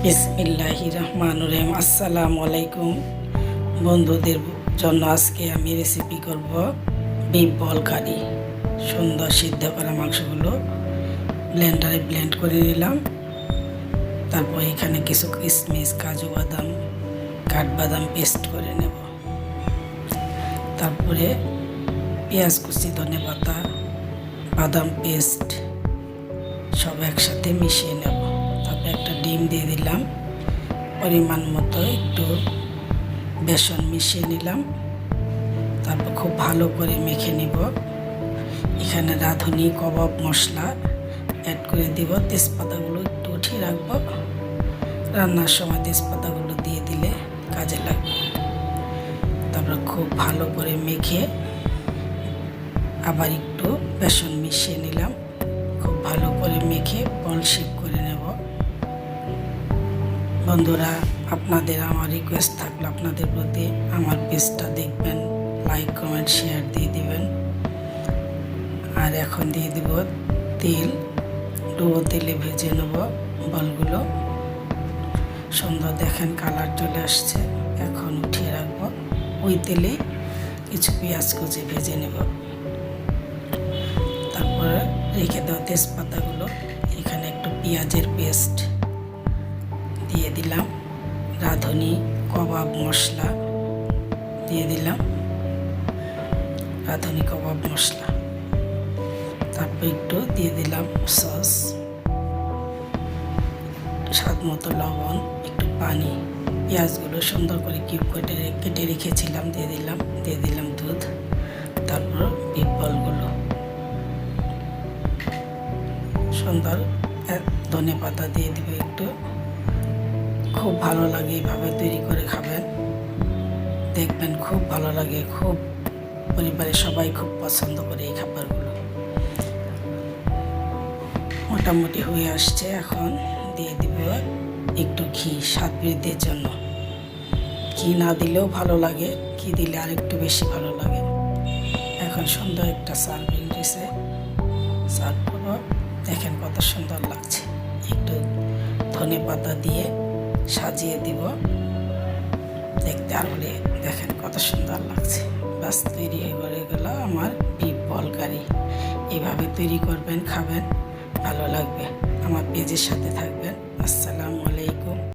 বিসমিল্লাহির রহমানির রহিম। আসসালামু আলাইকুম বন্ধুদের জন্য আজকে আমি রেসিপি করব বিফ বল কারি। সুন্দর সিদ্ধ করা মাংসগুলো ব্লেন্ডারে ব্লেন্ড করে নিলাম। তারপর এখানে কিছু কিশমিশ, কাজু বাদাম, কাঠবাদাম পেস্ট করে নেব। তারপরে পেঁয়াজ কুচি, ধনেপাতা, বাদাম পেস্ট সব একসাথে মিশিয়ে নেব। তারপরে একটা ডিম দিয়ে দিলাম, পরিমাণ মতো একটু বেসন মিশিয়ে নিলাম। তারপর খুব ভালো করে মেখে নিব। এখানে রাঁধুনি কাবাব মশলা অ্যাড করে দিব। তেজপাতাগুলো একটু উঠিয়ে রাখবো, রান্নার সময় তেজপাতাগুলো দিয়ে দিলে কাজে লাগবে। তারপর খুব ভালো করে মেখে আবার একটু বেসন মিশিয়ে নিলাম। খুব ভালো করে মেখে বল শেপ করে নেব। বন্ধুরা, আপনাদের আমার রিকোয়েস্ট থাকলে আপনাদের প্রতি আমার পেজটা দেখবেন, লাইক কমেন্ট শেয়ার দিয়ে দিবেন। আর এখন দিয়ে দিব তেল, ডুবো তেলে ভেজে নেব বলগুলো। সুন্দর দেখেন কালার চলে আসছে। এখন উঠিয়ে রাখবো। ওই তেলে কিছু পেঁয়াজ কুচি ভেজে নেব। তারপরে রেখে দেওয়া তেজপাতাগুলো, এখানে একটু পেঁয়াজের পেস্ট দিয়ে দিলাম, রাঁধুনি কাবাব মশলা দিয়ে দিলাম, রাঁধুনি কাবাব মশলা। তারপর একটু দিয়ে দিলাম সস, স্বাদ মতো লবণ, একটু পানি। পেঁয়াজগুলো সুন্দর করে কিউব করে কেটে রেখেছিলাম দিয়ে দিলাম দুধ। তারপর বিফ বলগুলো সুন্দর ধনেপাতা দিয়ে দিবে একটু। খুব ভালো লাগে, এইভাবে তৈরি করে খাবেন, দেখবেন খুব ভালো লাগে। খুব পরিবারের সবাই খুব পছন্দ করে এই খাবারগুলো। মোটামুটি হয়ে আসছে। এখন দিয়ে দিব একটু ঘি স্বাদ বৃদ্ধির জন্য। ঘি না দিলেও ভালো লাগে, ঘি দিলে আর একটু বেশি ভালো লাগে। এখন সুন্দর একটা সার্ভিং ডিশে সার্ভ করব। দেখেন কত সুন্দর লাগছে। একটু ধনেপাতা দিয়ে সাজিয়ে দিব, দেখতে আরও দেখেন কত সুন্দর লাগছে। বাস তৈরি হয়ে গেল আমার বিফ বল কারি। এইভাবে তৈরি করবেন, খাবেন, ভালো লাগবে। আমার পেজের সাথে থাকবেন। আসসালামু আলাইকুম।